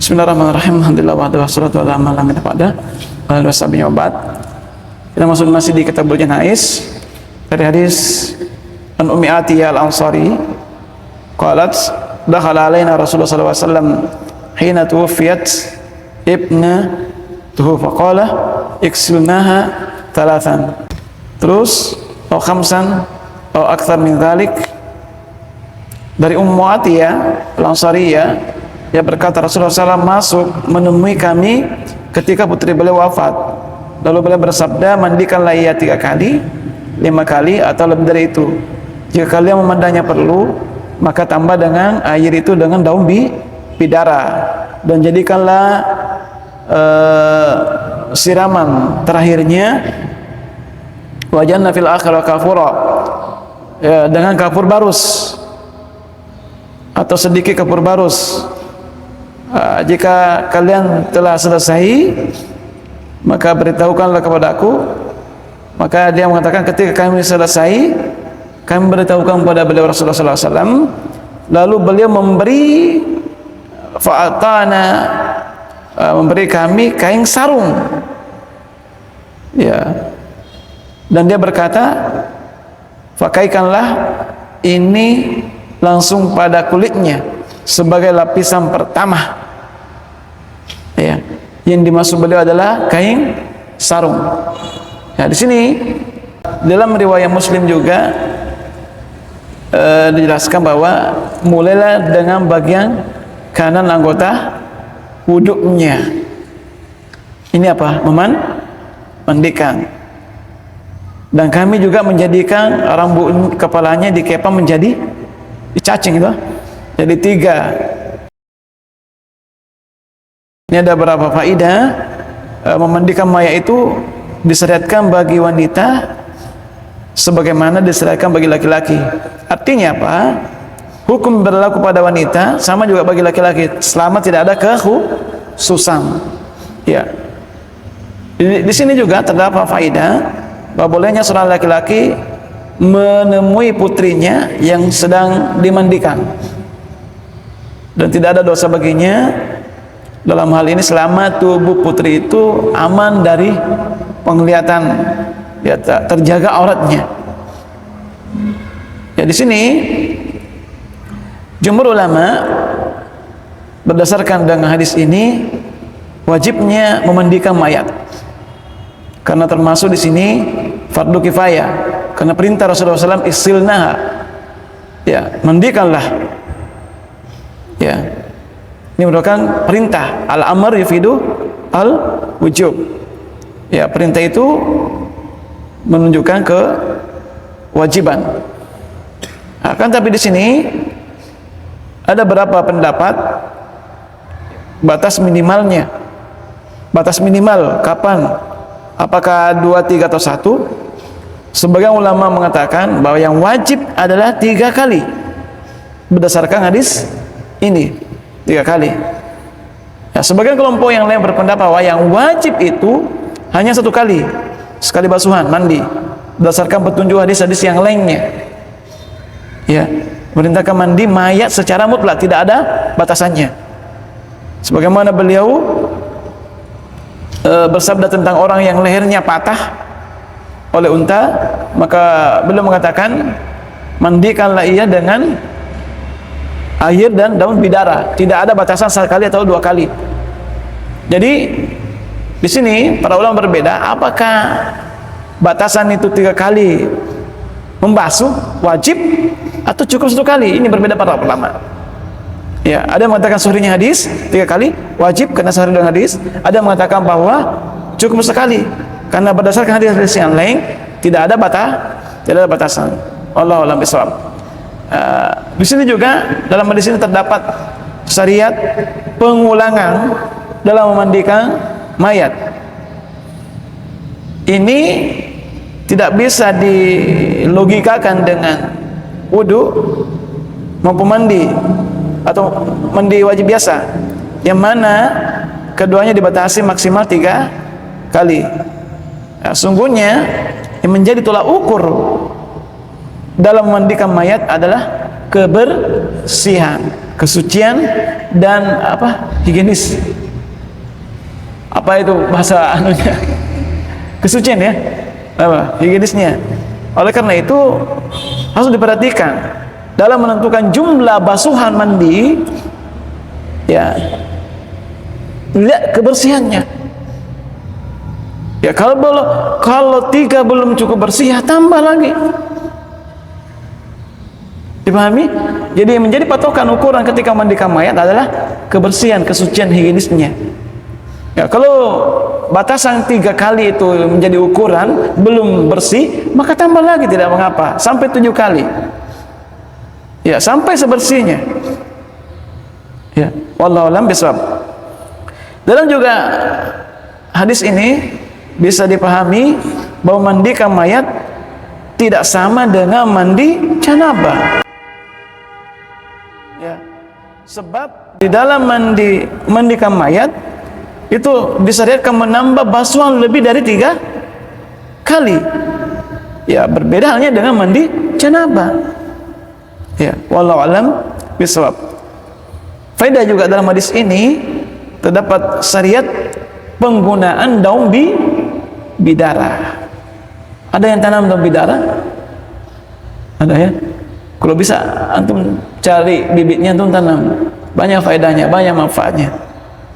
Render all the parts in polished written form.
Bismillahirrahmanirrahim. Alhamdulillah wassalatu wassalamu ala man ba'd. Kita masih di Kitabul Janaiz dari hadis An Ummi Atiyah Al-Ansari qalat dakhala alaina Rasulullah sallallahu alaihi wasallam hina tuwfiyat ibnatuhu faqala iksilnaha thalathan, terus atau khamsan atau akthar min dhalik. Dari Ummu Atiyah Al-Ansariyah, dia berkata Rasulullah SAW masuk menemui kami ketika putri beliau wafat. Lalu beliau bersabda, mandikanlah ia 3 kali, 5 kali, atau lebih dari itu. Jika kalian memandangnya perlu, maka tambah dengan air itu dengan daun bidara, dan jadikanlah siraman terakhirnya wajanna fil akhirah kafura, ya, dengan kapur barus atau sedikit kapur barus. Jika kalian telah selesai, maka beritahukanlah kepada aku. Maka dia mengatakan, ketika kami selesai, kami beritahukan kepada beliau Rasulullah SAW. Lalu beliau memberi fa'atana, memberi kami kain sarung, ya. Dan dia berkata, pakaikanlah ini langsung pada kulitnya sebagai lapisan pertama. Ya, yang dimaksud beliau adalah kain sarung. Ya, di sini dalam riwayat Muslim juga dijelaskan bahwa mulailah dengan bagian kanan anggota wuduknya. Ini apa? Mandikan. Dan kami juga menjadikan rambut kepalanya dikepang menjadi dicacing itu. Jadi 3. Ini ada beberapa faedah. Memandikan mayat itu disyariatkan bagi wanita sebagaimana disyariatkan bagi laki-laki. Artinya apa? Hukum berlaku pada wanita sama juga bagi laki-laki selama tidak ada kekhususan. Ya. Di sini juga terdapat faedah bahwa bolehnya seorang laki-laki menemui putrinya yang sedang dimandikan dan tidak ada dosa baginya dalam hal ini selama tubuh putri itu aman dari penglihatan, ya, terjaga auratnya. Ya, di sini jumhur ulama berdasarkan dengan hadis ini wajibnya memandikan mayat, karena termasuk di sini fardu kifayah, karena perintah Rasulullah SAW isilnaha, ya, mandikanlah, ya. Ini merupakan perintah, al-amr yufidu al-wujub. Ya, perintah itu menunjukkan kewajiban. Akan tapi di sini ada beberapa pendapat batas minimalnya. Batas minimal kapan? Apakah 2, 3 atau 1? Sebagian ulama mengatakan bahwa yang wajib adalah 3 kali berdasarkan hadis ini. 3 kali. Ya, sebagian kelompok yang lain berpendapat bahwa yang wajib itu hanya 1 kali, sekali basuhan mandi, berdasarkan petunjuk hadis-hadis yang lainnya. Ya, merintahkan mandi mayat secara mutlak, tidak ada batasannya. Sebagaimana beliau bersabda tentang orang yang lehernya patah oleh unta, maka beliau mengatakan, mandikanlah ia dengan air dan daun bidara, tidak ada batasan 1 kali atau 2 kali. Jadi di sini para ulama berbeda, apakah batasan itu 3 kali membasuh wajib atau cukup 1 kali? Ini berbeda para ulama. Ya, ada yang mengatakan sahihnya hadis 3 kali wajib karena sahih dengan hadis, ada yang mengatakan bahwa cukup 1 kali karena berdasarkan hadis-hadis yang lain tidak ada batasan. Wallahu a'lam bishawab. Di sini juga dalam hadis ini terdapat syariat pengulangan dalam memandikan mayat. Ini tidak bisa dilogikakan dengan wudu maupun mandi atau mandi wajib biasa, yang mana keduanya dibatasi maksimal 3 kali. Nah, sungguhnya yang menjadi tolak ukur dalam memandikan mayat adalah kebersihan, kesucian, dan higienis. Apa itu bahasa anunya? Kesucian ya, apa? Higienisnya. Oleh karena itu harus diperhatikan dalam menentukan jumlah basuhan mandi, ya, lihat kebersihannya. Ya, kalau 3 belum cukup bersih, ya tambah lagi. Dipahami? Jadi yang menjadi patokan ukuran ketika mandikan mayat adalah kebersihan, kesucian, higienisnya. Ya, kalau batasan 3 kali itu menjadi ukuran belum bersih, maka tambah lagi, tidak mengapa, sampai 7 kali. Ya, sampai sebersihnya. Ya, wallahu a'lam bishawab. Dalam juga hadis ini bisa dipahami bahwa mandikan mayat tidak sama dengan mandi janabah. Ya, sebab di dalam mandikan mayat itu disyariatkan menambah basuhan lebih dari 3 kali. Ya, berbeda halnya dengan mandi janabah. Ya, wallahu a'lam bishawab. Faedah juga dalam hadis ini terdapat syariat penggunaan daun bidara. Ada yang tanam daun bidara? Ada ya? Kalau bisa antum cari bibitnya, antum tanam. Banyak faedahnya, banyak manfaatnya.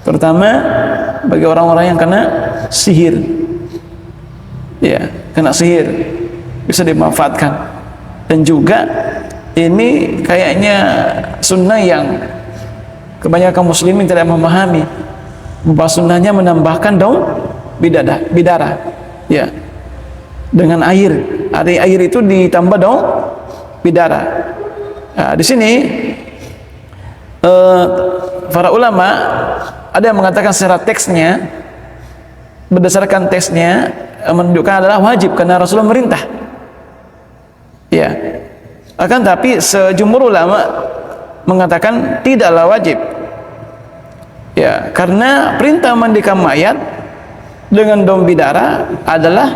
Terutama bagi orang-orang yang kena sihir. Ya, kena sihir bisa dimanfaatkan. Dan juga ini kayaknya sunnah yang kebanyakan muslimin tidak memahami, bahwa sunnahnya menambahkan daun bidara. Ya, dengan air itu ditambah daun bidara. Nah, di sini para ulama ada yang mengatakan secara teksnya, berdasarkan teksnya menunjukkan adalah wajib karena Rasulullah merintah. Ya, akan tapi sejumhur ulama mengatakan tidaklah wajib. Ya, karena perintah mandikan mayat dengan daun bidara adalah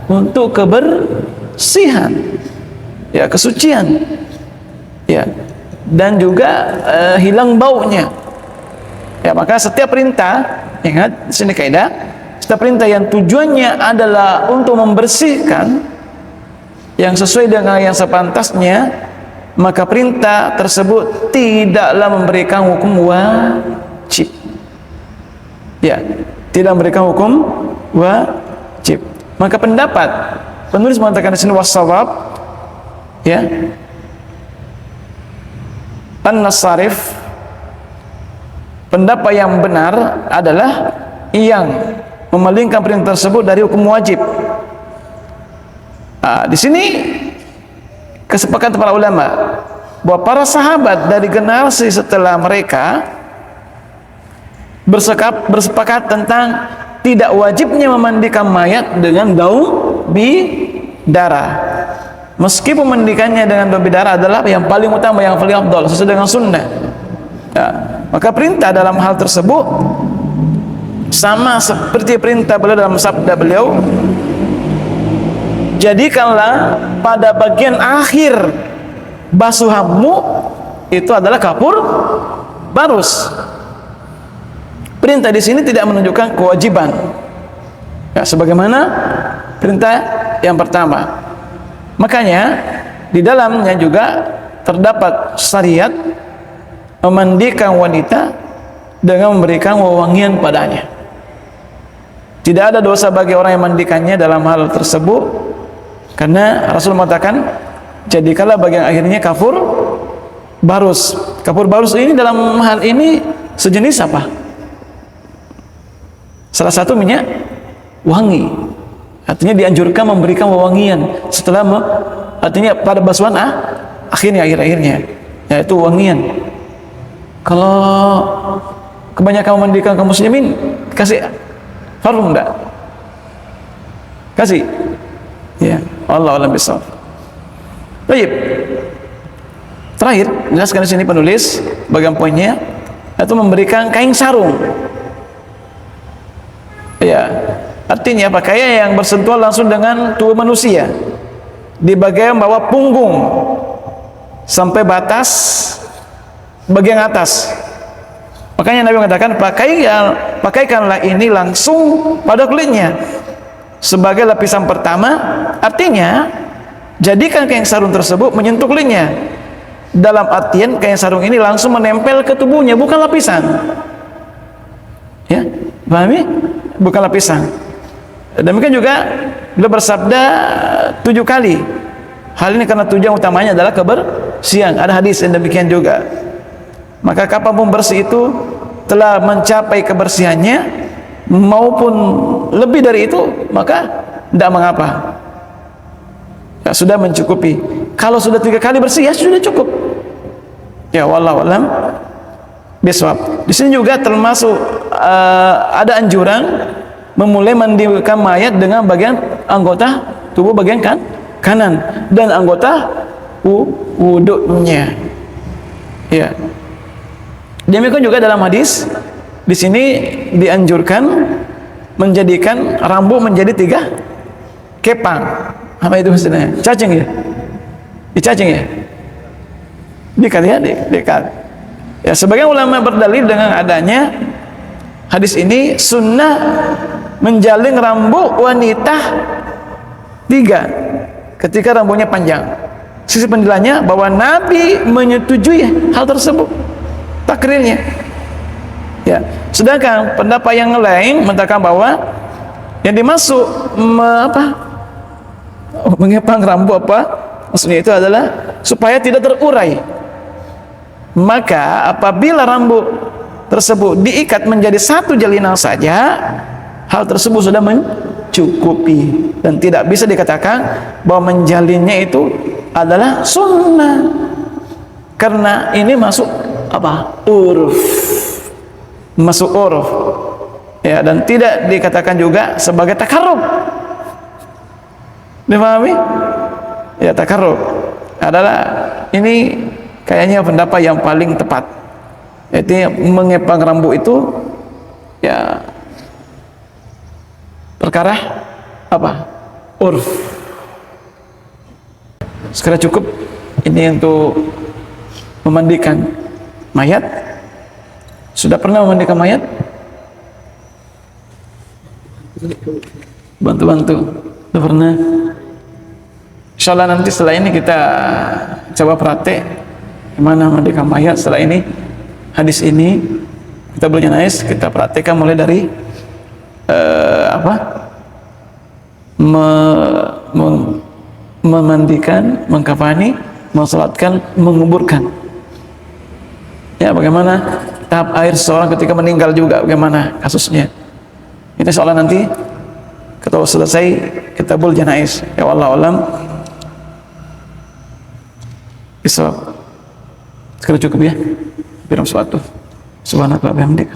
untuk kebersihan, ya, kesucian, ya, dan juga hilang baunya. Ya, maka setiap perintah, ingat di sini kaidah, setiap perintah yang tujuannya adalah untuk membersihkan yang sesuai dengan yang sepantasnya, maka perintah tersebut tidaklah memberikan hukum wajib. Ya, tidak memberikan hukum wajib. Maka pendapat penulis mengatakan di sini wasawab, ya, an-nasarif, pendapat yang benar adalah yang memalingkan perintah tersebut dari hukum wajib. Di sini kesepakatan para ulama bahwa para sahabat dari generasi setelah mereka bersepakat tentang tidak wajibnya memandikan mayat dengan daun bidara, meskipun memandikannya dengan daun bidara adalah yang paling utama, yang paling afdal sesuai dengan sunnah. Ya, maka perintah dalam hal tersebut sama seperti perintah beliau dalam sabda beliau, jadikanlah pada bagian akhir basuhanmu itu adalah kapur barus. Perintah di sini tidak menunjukkan kewajiban, ya, sebagaimana perintah yang pertama. Makanya di dalamnya juga terdapat syariat memandikan wanita dengan memberikan wewangian padanya. Tidak ada dosa bagi orang yang mandikannya dalam hal tersebut, karena Rasul mengatakan jadikanlah bagian akhirnya kapur barus. Kapur barus ini dalam hal ini sejenis apa? Salah satu minyak wangi. Artinya dianjurkan memberikan wewangian setelah artinya pada basuhan akhirnya, yaitu wangian. Kalau kebanyakan memandikan kaum muslimin kasih harum enggak? Kasih. Ya, Allah alam bisawab. Baik. Terakhir, jelaskan di sini penulis bagian poinnya, yaitu memberikan kain sarung. Ya, artinya pakaian yang bersentuhan langsung dengan tubuh manusia di bagian bawah punggung sampai batas bagian atas. Makanya Nabi mengatakan pakaikanlah ini langsung pada kulitnya sebagai lapisan pertama. Artinya jadikan kain sarung tersebut menyentuh kulitnya, dalam artian kain sarung ini langsung menempel ke tubuhnya, bukan lapisan. Ya, pahami? Bukan lapisan. Demikian juga beliau bersabda 7 kali. Hal ini karena tujuan utamanya adalah kebersihan. Ada hadis yang demikian juga. Maka kapanpun bersih itu telah mencapai kebersihannya maupun lebih dari itu, maka tidak mengapa. Ya, sudah mencukupi. Kalau sudah 3 kali bersih, ya sudah cukup. Ya, wallahu alam bisawab. Di sini juga termasuk ada anjuran memulai mandikan mayat dengan bagian anggota tubuh bagian kanan dan anggota wudhunya. Ya. Demikian juga dalam hadis di sini dianjurkan menjadikan rambut menjadi 3 kepang. Apa itu maksudnya? Cacing ya? Dicacing ya? Dikat ya? Dikat. Ya, sebagian ulama berdalil dengan adanya hadis ini sunnah menjaling rambut wanita 3 ketika rambutnya panjang. Sisi pendalilannya bahwa Nabi menyetujui hal tersebut, takrirnya. Ya, sedangkan pendapat yang lain mengatakan bahwa yang dimaksud mengepang rambut maksudnya itu adalah supaya tidak terurai. Maka apabila rambut tersebut diikat menjadi 1 jalinan saja, hal tersebut sudah mencukupi dan tidak bisa dikatakan bahwa menjalinnya itu adalah sunnah, karena ini masuk uruf, masuk uruf, ya, dan tidak dikatakan juga sebagai takarrub. Dipahami? Ya, takarrub adalah ini kayaknya pendapat yang paling tepat, yaitu mengepang rambut itu ya perkara uruf. Sekarang cukup ini untuk memandikan mayat. Sudah pernah memandikan mayat? Bantu-bantu. Sudah pernah? Insyaallah nanti setelah ini kita coba praktek gimana memandikan mayat. Setelah ini hadis ini kita berjenais, kita praktekkan mulai dari memandikan, mengkafani, mensolatkan, menguburkan. Ya, bagaimana tahap air seseorang ketika meninggal juga, bagaimana kasusnya. Ini soal nanti kita selesai kitabul janaiz. Ya, wallahu alam. Bisa sekarang cukup ya. Biar suatu. Subhanallah wa bihamdika.